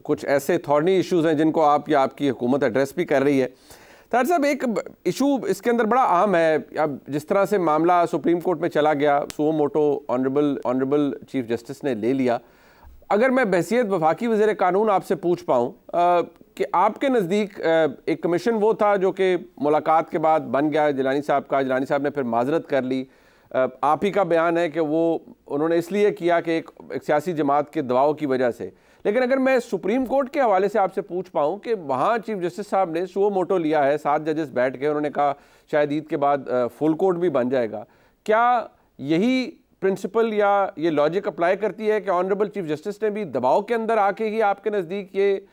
A: कुछ ऐसे थॉर्नी इश्यूज़ हैं जिनको आप या आपकी हुकूमत एड्रेस भी कर रही है। तारिर साहब, एक इशू इसके अंदर बड़ा आम है, अब जिस तरह से मामला सुप्रीम कोर्ट में चला गया, suo motu honourable chief justice ने ले लिया। अगर मैं बहसियत वफाकी वज़ीर कानून आपसे पूछ पाऊँ कि आपके नज़दीक एक कमीशन वो था जो कि मुलाकात के बाद बन गया जिलानी साहब का, जिलानी साहब ने फिर माजरत कर ली, आप ही का बयान है कि वो उन्होंने इसलिए किया कि एक सियासी जमात के दबाव की वजह से। लेकिन अगर मैं सुप्रीम कोर्ट के हवाले से आपसे पूछ पाऊँ कि वहाँ चीफ जस्टिस साहब ने सुओ मोटो लिया है, 7 जजेस बैठ के, उन्होंने कहा शायद ईद के बाद फुल कोर्ट भी बन जाएगा। क्या यही प्रिंसिपल या ये लॉजिक अप्लाई करती है कि ऑनरेबल चीफ जस्टिस ने भी दबाव के अंदर आके ही आपके नज़दीक ये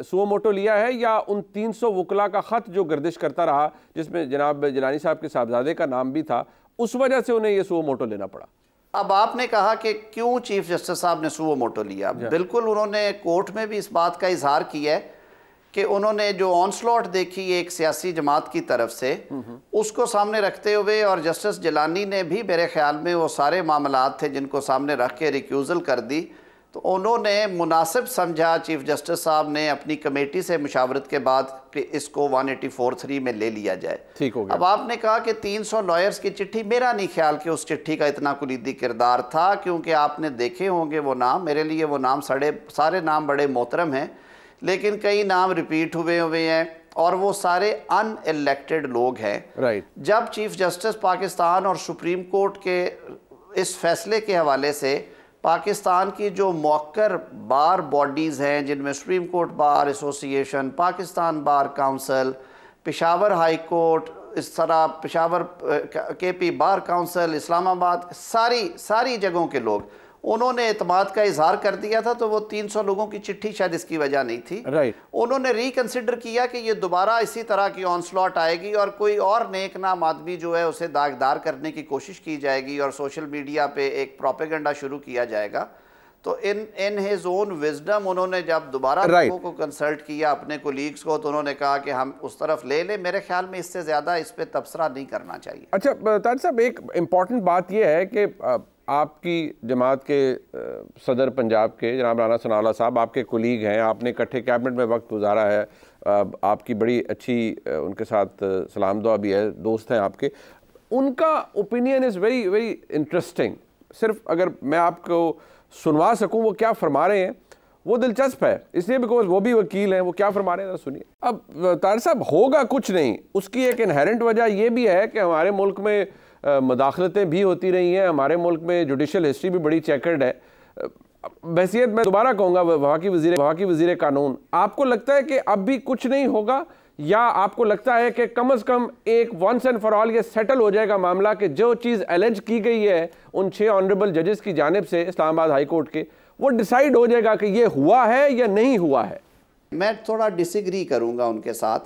A: सुओ मोटो लिया है, या उन 300 वकला का ख़त जो गर्दिश करता रहा जिसमें जनाब जिलानी साहब के साहबजादे का नाम भी था, उस वजह से उन्हें ये सुओ मोटो लेना पड़ा?
D: अब आपने कहा कि क्यों चीफ जस्टिस साहब ने सुओ मोटो लिया, बिल्कुल उन्होंने कोर्ट में भी इस बात का इजहार किया है कि उन्होंने जो ऑनस्लॉट देखी एक सियासी जमात की तरफ से, उसको सामने रखते हुए, और जस्टिस जिलानी ने भी मेरे ख्याल में वो सारे मामलात थे जिनको सामने रख के रिक्यूज़ल कर दी, तो उन्होंने मुनासिब समझा चीफ जस्टिस साहब ने अपनी कमेटी से मुशावरत के बाद कि इसको 184(3) में ले लिया जाए।
A: ठीक हो गया।
D: अब आपने कहा कि 300 लॉयर्स की चिट्ठी, मेरा नहीं ख्याल कि उस चिट्ठी का इतना कुलीदी किरदार था, क्योंकि आपने देखे होंगे वो नाम, मेरे लिए वो नाम सारे नाम बड़े मोहतरम हैं, लेकिन कई नाम रिपीट हुए हैं और वो सारे अनइलेक्टेड लोग हैं।
A: राइट।
D: जब चीफ जस्टिस पाकिस्तान और सुप्रीम कोर्ट के इस फैसले के हवाले से पाकिस्तान की जो मौकर बार बॉडीज़ हैं, जिनमें supreme court bar association, Pakistan bar council, Peshawar high court, इस तरह Peshawar KP bar council, Islamabad, सारी जगहों के लोग, उन्होंने एतमाद का इजहार कर दिया था, तो वो 300 लोगों की चिट्ठी शायद इसकी वजह नहीं थी।
A: राइट।
D: उन्होंने रिकंसिडर किया कि ये दोबारा इसी तरह की ऑनस्लॉट आएगी और कोई और नेक नाम आदमी जो है उसे दागदार करने की कोशिश की जाएगी और सोशल मीडिया पे एक प्रोपेगेंडा शुरू किया जाएगा। तो इन हिज ओन विजडम उन्होंने जब दोबारा लोगों को कंसल्ट किया, अपने कोलीग्स को, तो उन्होंने कहा कि हम उस तरफ ले लें। मेरे ख्याल में इससे ज़्यादा इस पर तबसरा नहीं करना चाहिए।
A: अच्छा तारिर साहब, एक इम्पॉर्टेंट बात यह है कि आपकी जमात के सदर पंजाब के जनाब राना सनाउल्लाह साहब आपके कुलीग हैं, आपने इकट्ठे कैबिनेट में वक्त गुजारा है, आपकी बड़ी अच्छी उनके साथ सलाम दुआ भी है, दोस्त हैं आपके। उनका opinion is very very interesting. सिर्फ अगर मैं आपको सुनवा सकूं वो क्या फरमा रहे हैं, वो दिलचस्प है, इसलिए बिकॉज वो भी वकील हैं। वो क्या फरमा रहे हैं सुनिए। अब तारिक साहब, होगा कुछ नहीं, उसकी एक इनहेरेंट वजह ये भी है कि हमारे मुल्क में मुदाखलतें भी होती रही हैं, हमारे मुल्क में जुडिशल हिस्ट्री भी बड़ी चेकर्ड है। बहसियत मैं दोबारा कहूँगा वफाकी वज़ीर कानून, आपको लगता है कि अब भी कुछ नहीं होगा, या आपको लगता है कि कम से कम एक वंस एंड फॉर ऑल ये सेटल हो जाएगा मामला कि जो चीज़ एलेज की गई है उन 6 ऑनरेबल जजेस की जानिब से इस्लामाबाद हाई कोर्ट के, वो डिसाइड हो जाएगा कि ये हुआ है या नहीं हुआ है?
D: मैं थोड़ा डिसएग्री करूंगा उनके साथ।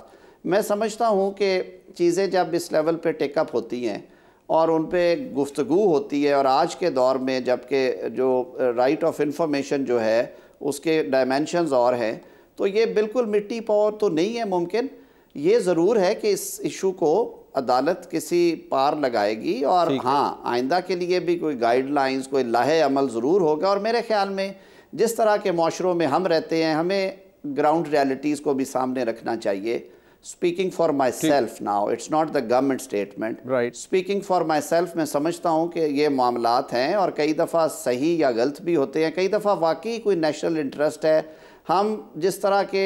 D: मैं समझता हूं कि चीज़ें जब इस लेवल पे टेकअप होती हैं और उन पर गुफ्तगू होती है, और आज के दौर में जबकि जो राइट ऑफ इंफॉर्मेशन जो है उसके डायमेंशंस और हैं, तो ये बिल्कुल मिट्टी पावर तो नहीं है मुमकिन। ये ज़रूर है कि इस इशू को अदालत किसी पार लगाएगी, और हाँ, आइंदा के लिए भी कोई गाइडलाइंस, कोई लाहे अमल ज़रूर होगा। और मेरे ख्याल में जिस तरह के माशरों में हम रहते हैं, हमें ग्राउंड रियलिटीज़ को भी सामने रखना चाहिए। Speaking for my self now, it's not the government statement, right. Speaking for my self, मैं समझता हूँ कि ये मामलात हैं और कई दफ़ा सही या गलत भी होते हैं, कई दफ़ा वाकई कोई नेशनल इंटरेस्ट है। हम जिस तरह के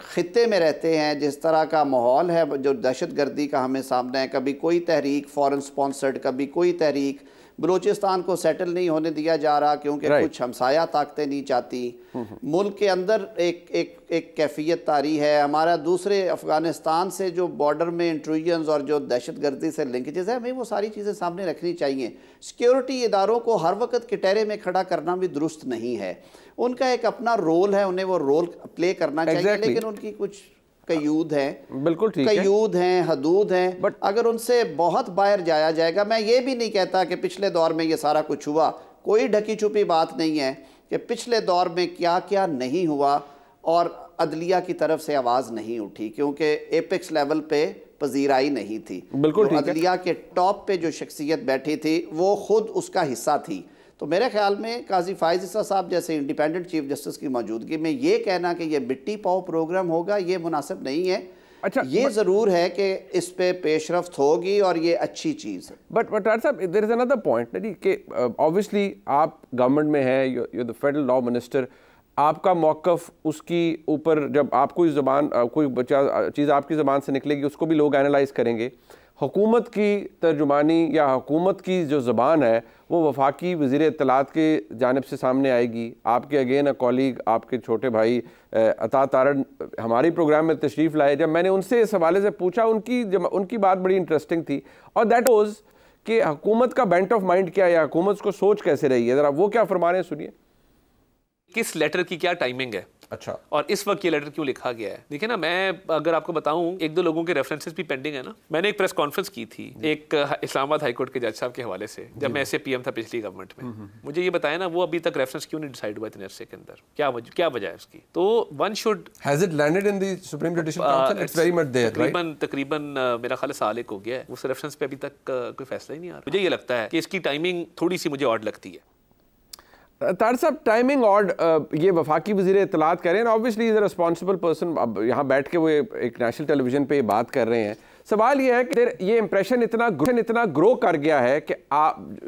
D: ख़ित्ते में रहते हैं, जिस तरह का माहौल है जो दहशतगर्दी का हमें सामने है, कभी कोई तहरीक फॉरेन स्पॉन्सर्ड, कभी कोई तहरीक, बलूचिस्तान को सेटल नहीं होने दिया जा रहा क्योंकि कुछ हमसाया ताकतें नहीं चाहती। मुल्क के अंदर एक कैफियत तारी है। हमारा दूसरे अफ़गानिस्तान से जो बॉर्डर में इंट्रूजन्स और जो दहशतगर्दी से लिंकेजेस है, हमें वो सारी चीज़ें सामने रखनी चाहिए। सिक्योरिटी इदारों को हर वक्त किटहरे में खड़ा करना भी दुरुस्त नहीं है। उनका एक अपना रोल है, उन्हें वो रोल प्ले करना चाहिए, लेकिन उनकी कुछ कयूद हैं, बिल्कुल ठीक है, कयूद हैं, हदूद हैं। बट अगर उनसे बहुत बाहर जाया जाएगा, मैं ये भी नहीं कहता कि पिछले दौर में ये सारा कुछ हुआ, कोई ढकी छुपी बात नहीं है कि पिछले दौर में क्या क्या नहीं हुआ और अदलिया की तरफ से आवाज़ नहीं उठी, क्योंकि एपेक्स लेवल पे पजीराई नहीं थी। बिल्कुल ठीक है। अदलिया के टॉप पे जो शख्सियत बैठी थी वो खुद उसका हिस्सा थी। तो मेरे ख्याल में काजी फायज ईसा साहब जैसे इंडिपेंडेंट चीफ जस्टिस की मौजूदगी में ये कहना कि ये मिट्टी पाओ प्रोग्राम होगा, ये मुनासिब नहीं है। अच्छा, ये ज़रूर है कि इस पे पेशरफ्त होगी और ये अच्छी चीज़ है। बट साहब, देयर इज़ अनदर पॉइंट कि ऑब्वियसली आप गवर्नमेंट में है, you the federal law minister, आपका मौक़िफ़ उसकी ऊपर जब आप कोई ज़बान कोई चीज़ आपकी ज़बान से निकलेगी उसको भी लोग एनालाइज़ करेंगे। हुकूमत की तर्जुमानी या हुकूमत की जो ज़बान है वो वफाकी वज़ीर इत्तलात के जानिब से सामने आएगी। आपके अगेन कॉलीग, आपके छोटे भाई अता तारड़ हमारे प्रोग्राम में तशरीफ़ लाए। जब मैंने उनसे इस हवाले से पूछा, उनकी बात बड़ी इंटरेस्टिंग थी, और दैट वाज कि हुकूमत का बेंट ऑफ माइंड क्या है या हुकूमत को सोच कैसे रही है। ज़रा वो क्या फरमा रहे हैं, सुनिए।
E: किस लेटर की क्या टाइमिंग है,
A: अच्छा, और
E: इस वक्त ये लेटर क्यों लिखा गया है। देखिए ना, मैं अगर आपको बताऊं, 1-2 लोगों के रेफरेंसेस भी पेंडिंग है ना। मैंने एक प्रेस कॉन्फ्रेंस की थी एक इस्लामाबाद हाई कोर्ट के जज साहब के हवाले से, जब मैं ऐसे पीएम था पिछली गवर्नमेंट में। मुझे ये बताया ना, वो अभी तक रेफरेंस क्यों नहीं डिसाइड हुआ इतने अरसे के अंदर, क्या वजह है उसकी। तो one should
A: has it landed in the supreme judicial council, it's very much there,
E: तकरीबन मेरा ख्याल साल एक हो गया है उस रेफरेंस पे, अभी तक कोई फैसला ही नहीं आ रहा। मुझे ये लगता है कि इसकी टाइमिंग थोड़ी सी मुझे ऑड लगती है।
A: तार साहब, टाइमिंग ऑड, ये वफाकी वज़ीर इत्तलात कह रहे हैं, obviously is a responsible person. अब यहाँ बैठ के वो एक नेशनल टेलीविज़न पे बात कर रहे हैं। सवाल ये है कि ये इंप्रेशन इतना ग्रो कर गया है कि आप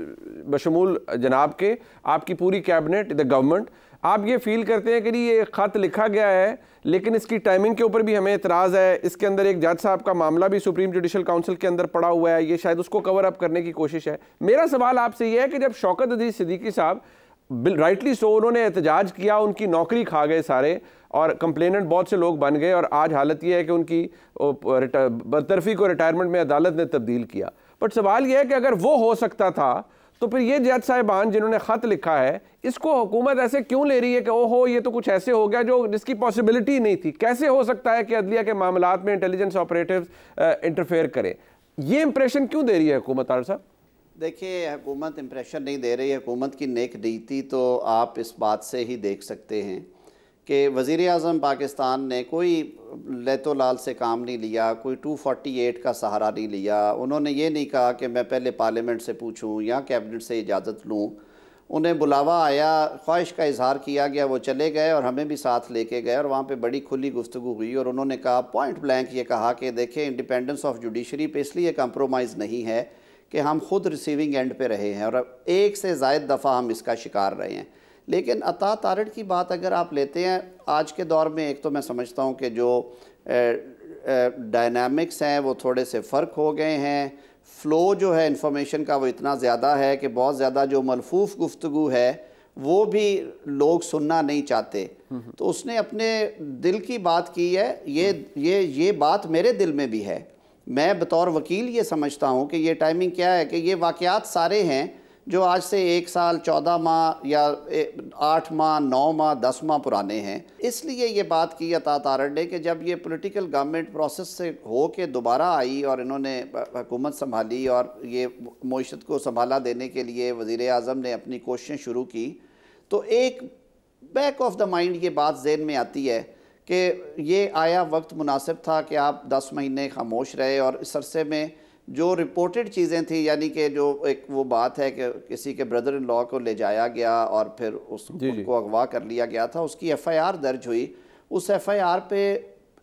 A: बशमूल जनाब के, आपकी पूरी कैबिनेट, द गवर्नमेंट, आप ये फील करते हैं कि ये ख़त लिखा गया है लेकिन इसकी टाइमिंग के ऊपर भी हमें एतराज़ है। इसके अंदर एक जज साहब का मामला भी सुप्रीम जुडिशल काउंसिल के अंदर पड़ा हुआ है, ये शायद उसको कवर अप करने की कोशिश है। मेरा सवाल आपसे ये है कि जब शौकत अजीज़ सिद्दीकी साहब, राइटली सो, उन्होंने एहतजाज किया, उनकी नौकरी खा गए सारे और कंप्लेनेंट बहुत से लोग बन गए, और आज हालत यह है कि उनकी बरतरफी को रिटायरमेंट में अदालत ने तब्दील किया। बट सवाल यह है कि अगर वो हो सकता था तो फिर ये जज साहिबान जिन्होंने ख़त लिखा है, इसको हुकूमत ऐसे क्यों ले रही है कि ओहो ये तो कुछ ऐसे हो गया जो जिसकी पॉसिबिलिटी नहीं थी। कैसे हो सकता है कि अदलिया के मामलात में इंटेलिजेंस ऑपरेटिव्स इंटरफेयर करें? ये इंप्रेशन क्यों दे रही है हुकूमत? तार साहब
D: देखिए, हुकूमत इंप्रेशन नहीं दे रही है, हुकूमत की नेक नीति तो आप इस बात से ही देख सकते हैं कि वज़ीर आज़म पाकिस्तान ने कोई लैतो लाल से काम नहीं लिया, कोई 248 का सहारा नहीं लिया। उन्होंने ये नहीं कहा कि मैं पहले पार्लियामेंट से पूछूं या कैबिनेट से इजाज़त लूं। उन्हें बुलावा आया, ख्वाहिश का इजहार किया गया, वो चले गए और हमें भी साथ लेके गए और वहाँ पे बड़ी खुली गुफ्तगू हुई और उन्होंने कहा पॉइंट ब्लैंक ये कहा कि देखें इंडिपेंडेंस ऑफ जुडिशरी पे इसलिए कंप्रोमाइज़ नहीं है कि हम खुद रिसीविंग एंड पे रहे हैं और अब एक से ज़ायद दफ़ा हम इसका शिकार रहे हैं। लेकिन अता तारड़ की बात अगर आप लेते हैं आज के दौर में, एक तो मैं समझता हूँ कि जो डायनामिक्स हैं वो थोड़े से फ़र्क हो गए हैं, फ़्लो जो है इंफॉर्मेशन का वो इतना ज़्यादा है कि बहुत ज़्यादा जो मलफूफ गुफ्तगू है वो भी लोग सुनना नहीं चाहते। तो उसने अपने दिल की बात की है, ये बात मेरे दिल में भी है। मैं बतौर वकील ये समझता हूँ कि ये टाइमिंग क्या है कि ये वाक़यात सारे हैं जो आज से 1 साल 14 माह या 8 माह 9 माह 10 माह पुराने हैं। इसलिए ये बात की अता तारड़ ने कि जब ये पॉलिटिकल गवर्नमेंट प्रोसेस से हो के दोबारा आई और इन्होंने हुकूमत संभाली और ये मईशत को संभाला देने के लिए वज़ीर आज़म ने अपनी कोशिशें शुरू की, तो एक बैक ऑफ द माइंड ये बात ज़हन में आती है कि ये आया वक्त मुनासिब था कि आप 10 महीने खामोश रहे और इस अरसे में जो रिपोर्टेड चीज़ें थी, यानी कि जो एक वो बात है कि किसी के ब्रदर इन लॉ को ले जाया गया और फिर उनको अगवा कर लिया गया था, उसकी FIR दर्ज हुई। उस FIR पे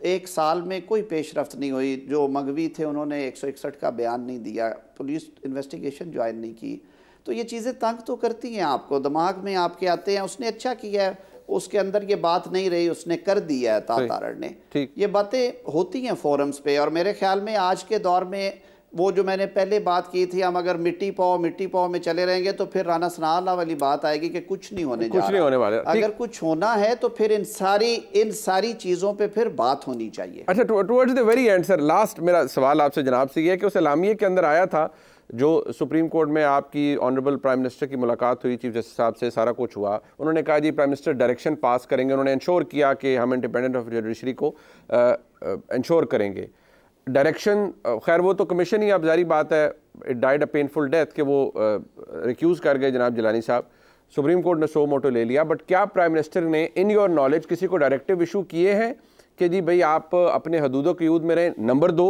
D: 1 साल में कोई पेशरफ्त नहीं हुई। जो मगवी थे उन्होंने 161 का बयान नहीं दिया, पुलिस इन्वेस्टिगेशन ज्वाइन नहीं की। तो ये चीज़ें तंग तो करती हैं आपको, दिमाग में आपके आते हैं। उसने अच्छा किया है, उसके अंदर ये बात नहीं रही, उसने कर दिया है अता तारड़ ने। ये बातें होती हैं फोरम्स पे और मेरे ख्याल में आज के दौर में वो जो मैंने पहले बात की थी, हम अगर मिट्टी पाव में चले रहेंगे तो फिर राना सनाउल्लाह वाली बात आएगी कि कुछ नहीं होने वाला। अगर कुछ होना है तो फिर इन सारी चीज़ों पे फिर बात होनी चाहिए।
A: अच्छा, towards the very and sir, last मेरा सवाल आपसे जनाब से ये है कि उस एलामिये के अंदर आया था जो सुप्रीम कोर्ट में आपकी ऑनरेबल प्राइम मिनिस्टर की मुलाकात हुई, चीफ जस्टिस साहब से सारा कुछ हुआ, उन्होंने कहा जी प्राइम मिनिस्टर डायरेक्शन पास करेंगे, उन्होंने इंश्योर किया कि हम इंडिपेंडेंट ऑफ जुडिशरी को इंश्योर करेंगे। डायरेक्शन खैर वो तो कमीशन ही, अब जारी बात है, it died a painful death कि वो रिक्यूज़ कर गए जनाब जिलानी साहब। सुप्रीम कोर्ट ने सो मोटो ले लिया, बट क्या प्राइम मिनिस्टर ने इन योर नॉलेज किसी को डायरेक्टिव इशू किए हैं कि जी भाई आप अपने हदूदो क़यूद में रहें? नंबर 2,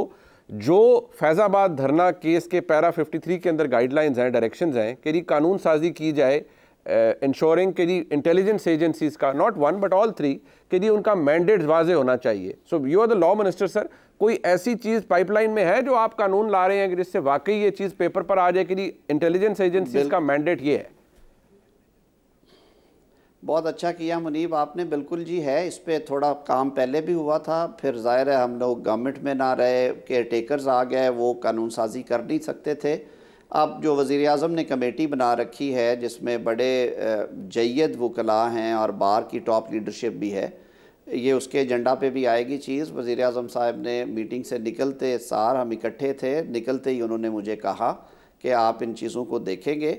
A: जो फैज़ाबाद धरना केस के पैरा 53 के अंदर गाइडलाइंस हैं, डायरेक्शंस हैं कि जी कानून साजी की जाए इंश्योरिंग कि जी इंटेलिजेंस एजेंसीज़ का, नॉट 1 बट ऑल 3, कि जी उनका मैंडेट वाजे होना चाहिए। So you are the law minister sir, कोई ऐसी चीज़ पाइपलाइन में है जो आप कानून ला रहे हैं कि जिससे वाकई ये चीज़ पेपर पर आ जाए कि जी इंटेलिजेंस एजेंसीज का मैंडेट ये है?
D: बहुत अच्छा किया मुनीब आपने, बिल्कुल जी है। इस पे थोड़ा काम पहले भी हुआ था, फिर जाहिर है हम लोग गवर्नमेंट में ना रहे, केयर टेकर्स आ गए, वो कानून साजी कर नहीं सकते थे। अब जो वज़ीर आज़म ने कमेटी बना रखी है जिसमें बड़े जय्यद वकला हैं और बार की टॉप लीडरशिप भी है, ये उसके एजेंडा पे भी आएगी चीज़। वज़ीर आज़म साहब ने मीटिंग से निकलते सार, हम इकट्ठे थे, निकलते ही उन्होंने मुझे कहा कि आप इन चीज़ों को देखेंगे।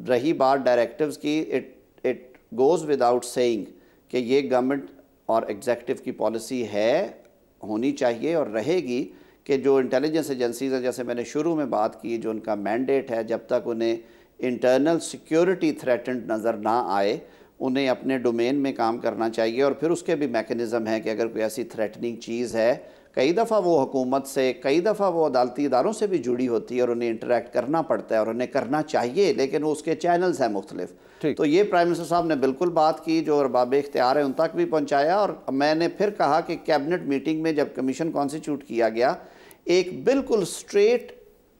D: रही बात डायरेक्टिव्स की, इट गोज़ विदाउट सेइंग कि ये गवर्नमेंट और एग्जीक्यूटिव की पॉलिसी है, होनी चाहिए और रहेगी कि जो इंटेलिजेंस एजेंसीज है, जैसे मैंने शुरू में बात की, जो उनका मैंडेट है, जब तक उन्हें इंटरनल सिक्योरिटी थ्रेटेंड नज़र ना आए उन्हें अपने डोमेन में काम करना चाहिए। और फिर उसके भी मैकेनिज़्म है कि अगर कोई ऐसी थ्रेटनिंग चीज़ है, कई दफ़ा वो हुकूमत से, कई दफ़ा वो अदालती इदारों से भी जुड़ी होती है और उन्हें इंटरेक्ट करना पड़ता है और उन्हें करना चाहिए, लेकिन वो उसके चैनल्स हैं मुख्तलिफ। तो ये प्राइम मिनिस्टर साहब ने बिल्कुल बात की, जो अरबाब इख्तियार है उन तक भी पहुँचाया। और मैंने फिर कहा कि कैबिनेट मीटिंग में जब कमीशन कॉन्स्टिट्यूट किया गया, एक बिल्कुल स्ट्रेट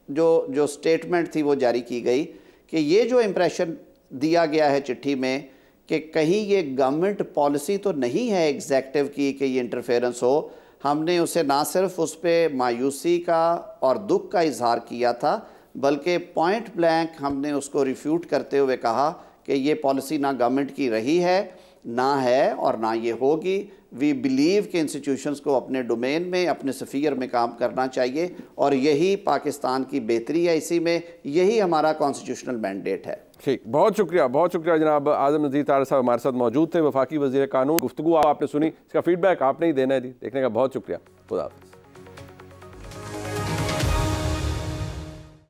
D: जो स्टेटमेंट थी वो जारी की गई कि ये जो इम्प्रेशन दिया गया है चिट्ठी में कि कहीं ये गवर्नमेंट पॉलिसी तो नहीं है एग्जीक्यूटिव की कि ये इंटरफेरेंस हो, हमने उसे ना सिर्फ उस पर मायूसी का और दुख का इजहार किया था, बल्कि पॉइंट ब्लैंक हमने उसको रिफ्यूट करते हुए कहा कि ये पॉलिसी ना गवर्नमेंट की रही है, ना है और ना ये होगी। वी बिलीव कि इंस्टीट्यूशंस को अपने डोमेन में, अपने सफ़ीर में काम करना चाहिए और यही पाकिस्तान की बेहतरी है, इसी में यही हमारा कॉन्स्टिट्यूशनल मैंडेट है।
A: ठीक, बहुत शुक्रिया जनाब आज़म नज़ीर तारड़ साहब हमारे साथ मौजूद थे, वफाकी वज़ीर कानून। गुफ्तगू आपने सुनी, इसका फीडबैक आपने ही देना है जी, देखने का बहुत शुक्रिया। खुदा हाफ़िज़।